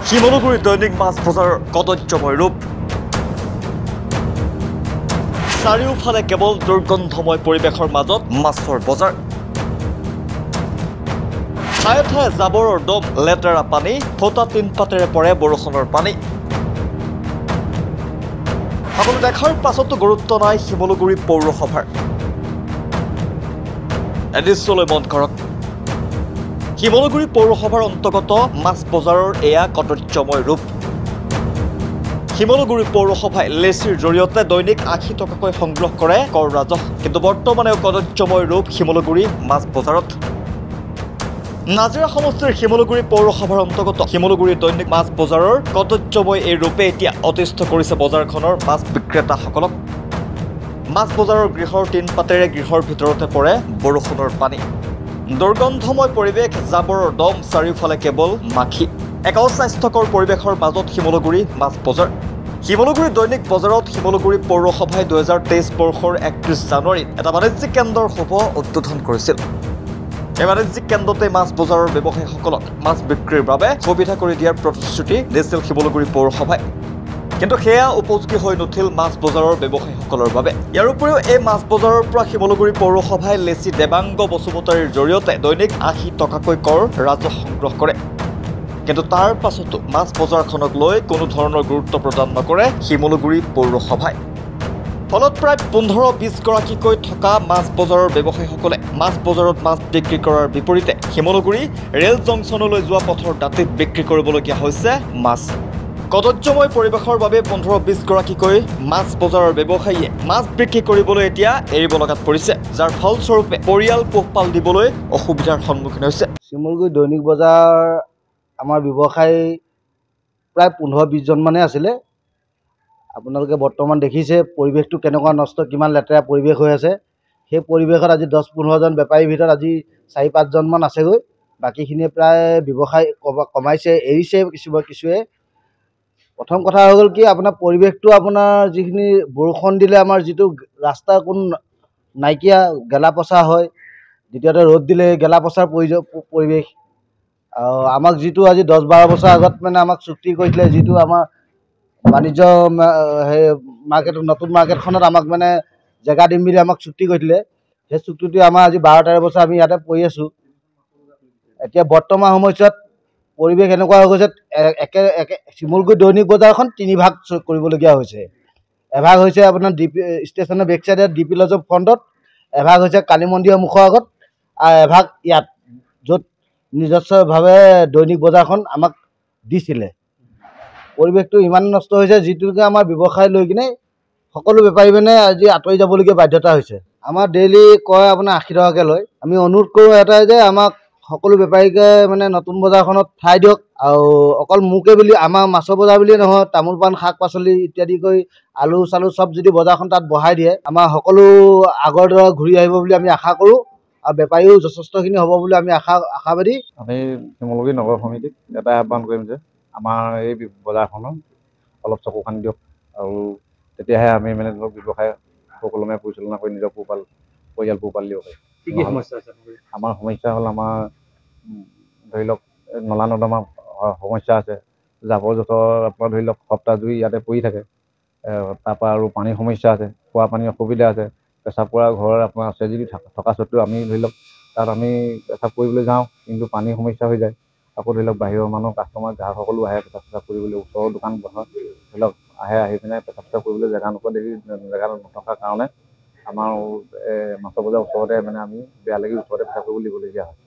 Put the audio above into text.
শিমলুগুৰি দৈনিক মাছ বজাৰৰ কদৰ্যময় ৰূপ চাৰিওফালে কেৱল দুৰ্গন্ধময় পৰিৱেশৰ মাজত মাছৰ বজাৰ ঠায়ে ঠায়ে জাবৰৰ দম লেতেৰা পানী ফটা তিনপাতেৰে পৰে বৰষুণৰ পানী সকলো দেখাৰ পাছতো গুৰুত্ব নাই শিমলুগুৰি পৌৰসভাৰ এদিছলৈ মন কৰক শিমলুগুৰি পৌৰসভাৰ অন্তৰ্গত মাছ বজাৰৰ এয়া কদৰ্যময় ৰূপ শিমলুগুৰি পৌৰসভাই লেচিৰ জৰিয়তে দৈনিক ৮০ টকাকৈ সংগ্ৰহ কৰে কৰ ৰাজহ কিন্তু বৰ্তমানে কদৰ্যময় ৰূপ শিমলুগুৰি মাছ বজাৰত নাজিৰা সমষ্টিৰ শিমলুগুৰি পৌৰসভাৰ অন্তৰ্গত শিমলুগুৰি দৈনিক মাছ বজাৰৰ কদৰ্যময় এই ৰূপে এতিয়া অতিষ্ঠ কৰিছে বজাৰখনৰ মাছ বিক্ৰেতাসকলক মাছ বজাৰৰ গৃহৰ তিনপাতেৰে গৃহৰ ভিতৰতে পৰে বৰষুণৰ পানী দুৰ্গন্ধময় পৰিৱেশ জাবৰৰ দম চাৰিওফালে কেৱল মাখি এক অস্বাস্থ্যকৰ পৰিৱেশৰ মাজত শিমলুগুৰি মাছ বজাৰ শিমলুগুৰি দৈনিক বজাৰত শিমলুগুৰি পৌৰসভাই ২০২৩ বৰ্ষৰ ৩১ জানুৱাৰীত এটা বাণিজ্যিক কেন্দ্ৰৰ শুভ উদ্বোধন কৰিছিল এই বাণিজ্যিক কেন্দ্ৰতে মাছ বজাৰৰ ব্যৱসায়ীসকলক মাছ বিক্ৰীৰ বাবে সুবিধা কৰি দিয়াৰ প্ৰতিশ্ৰুতি দিছিল শিমলুগুৰি পৌৰসভাই কিন্তু সেয়া উপযোগী হৈ নুঠিল মাছ বজাৰৰ ব্যৱসায়ীসকলৰ বাবে ইয়াৰ উপৰিও এই মাছ বজাৰৰ পৰা শিমলুগুৰি পৌৰসভাই লেচি দেৱাংগ বসুমতাৰীৰ জৰিয়তে দৈনিক ৮০ টকাকৈ কৰ ৰাজহ সংগ্ৰহ কৰে কিন্তু তাৰ পাছতো মাছ বজাৰখনক লৈ কোনো ধৰণৰ গুৰুত্ব প্ৰদান নকৰে শিমলুগুৰি পৌৰসভাই ফলত প্ৰায় ১৫-২০ গৰাকীকৈ থকা মাছ বজাৰৰ ব্যৱসায়ীসকলে মাছ বজাৰত মাছ বিক্ৰী কৰাৰ বিপৰীতে শিমলুগুৰি ৰেল জংচনলৈ যোৱা পথৰ দাঁতিত বিক্ৰী কৰিবলগীয়া হৈছে মাছ কদৰ্যময় পৰিৱেশৰ বাবে ১৫-২০ গৰাকীকৈ মাছ বজাৰৰ ব্যৱসায়ীয়ে মাছ বিক্ৰী কৰিবলৈ এতিয়া এৰিব লগাত পৰিছে যাৰ ফলস্বৰূপে পৰিয়াল পোহপাল দিবলৈ অসুবিধাৰ সন্মুখীন হৈছে শিমলুগুৰি দৈনিক বজাৰ আমাৰ ব্যৱসায়ী প্ৰায় ১৫-২০ জন মানে আছিলে আপোনালোকে বৰ্তমান দেখিছে পৰিৱেশটো কেনেকুৱা নষ্ট কিমান লেতেৰা পৰিৱেশ হৈ আছে সেই পৰিৱেশত আজি ১০-১৫ জন বেপাৰীৰ ভিতৰত আজি ৪-৫ জন মান আছেগৈ বাকীখিনিয়ে প্ৰায় ব্যৱসায় কমাইছে এৰিছে কিছুৱে প্ৰথম কথা হৈ গ'ল কি আপোনাৰ পৰিৱেশটো আপোনাৰ যিখিনি বৰষুণ দিলে আমাৰ যিটো ৰাস্তা কোন নাইকিয়া গেলা পচা হয় দ্বিতীয়তে ৰ'দ দিলে গেলা পচাৰ পৰিৱেশ আমাক যিটো আজি ১০-১২ বছৰ আগত মানে আমাক চুক্তি কৰিছিলে যিটো আমাৰ বাণিজ্য মাৰ্কেট নতুন মাৰ্কেটখনত আমাক মানে জেগা দিম বুলি আমাক চুক্তি কৰিছিলে সেই চুক্তিটো আমাৰ আজি ১২-১৩ বছৰ আমি ইয়াতে পৰি আছোঁ এতিয়া বৰ্তমান সময়ছোৱাত পৰিৱেশ এনেকুৱা হৈ গৈছে শিমলুগুৰি দৈনিক বজাৰখন ৩ ভাগ কৰিবলগীয়া হৈছে এভাগ হৈছে আপোনাৰ ষ্টেচনৰ বেক চাইডে ডিপি লজৰ ফ্ৰণ্টত এভাগ হৈছে কালী মন্দিৰৰ মুখৰ আগত আৰু এভাগ ইয়াত য'ত নিজস্বভাৱে দৈনিক বজাৰখন আমাক দিছিলে পৰিৱেশটো ইমান নষ্ট হৈছে যিটোকে আমাৰ ব্যৱসায় লৈ কিনে সকলো বেপাৰী মানে আজি আঁতৰি যাবলগীয়া বাধ্যতা হৈছে আমাৰ ডেইলি কয় আপোনাৰ ৮০ টকাকৈ লয় আমি অনুৰোধ কৰোঁ এটাই যে আমাক সকলো বেপাৰীকে মানে নতুন বজাৰখনত ঠাই দিয়ক আৰু অকল মোকে বুলি আমাৰ মাছৰ বজাৰ বুলিয়ে নহয় তামোল পাণ শাক পাচলি ইত্যাদি কৰি আলু চালু চব যদি বজাৰখন তাত বঢ়াই দিয়ে আমাৰ সকলো আগৰ দৰে ঘূৰি আহিব বুলি আমি আশা কৰোঁ আৰু বেপাৰীও যথেষ্টখিনি হ'ব বুলি আমি আশাবাদী আমি শিমলুগুৰি নগৰ সমিতিক এটাই আহ্বান কৰিম যে আমাৰ এই বজাৰখনত অলপ চকু কাণ দিয়ক আৰু তেতিয়াহে আমি মানে ধৰক ব্যৱসায় সুকলমে পৰিচালনা কৰি নিজৰ পৰিয়াল পোহপাল দিব পাৰিম কি কি সমস্যা আছে আমাৰ সমস্যা হ'ল আমাৰ ধৰি লওক নলা নৰ্দমা সমস্যা আছে জাবৰ জোঁথৰ আপোনাৰ ধৰি লওক সপ্তাহ জুৰি ইয়াতে পৰি থাকে তাৰপৰা আৰু পানীৰ সমস্যা আছে খোৱা পানীৰ অসুবিধা আছে পেচাব কৰা ঘৰ আপোনাৰ আছে যদি থকা স্বত্বেও আমি ধৰি লওক তাত আমি পেচাব কৰিবলৈ যাওঁ কিন্তু পানীৰ সমস্যা হৈ যায় আকৌ ধৰি লওক বাহিৰৰ মানুহ কাষ্টমাৰ গ্ৰাহক সকলো আহে পেচাব কৰিবলৈ ওচৰৰ দোকান বহা ধৰি লওক আহি পিনে পেচাব কৰিবলৈ জেগা নোপোৱা দেখি জেগা নথকাৰ কাৰণে আমাৰ মাছৰ বজাৰ ওচৰতে মানে আমি বেয়া লাগি ওচৰতে পেচাব কৰিবলৈ দিবলগীয়া হয়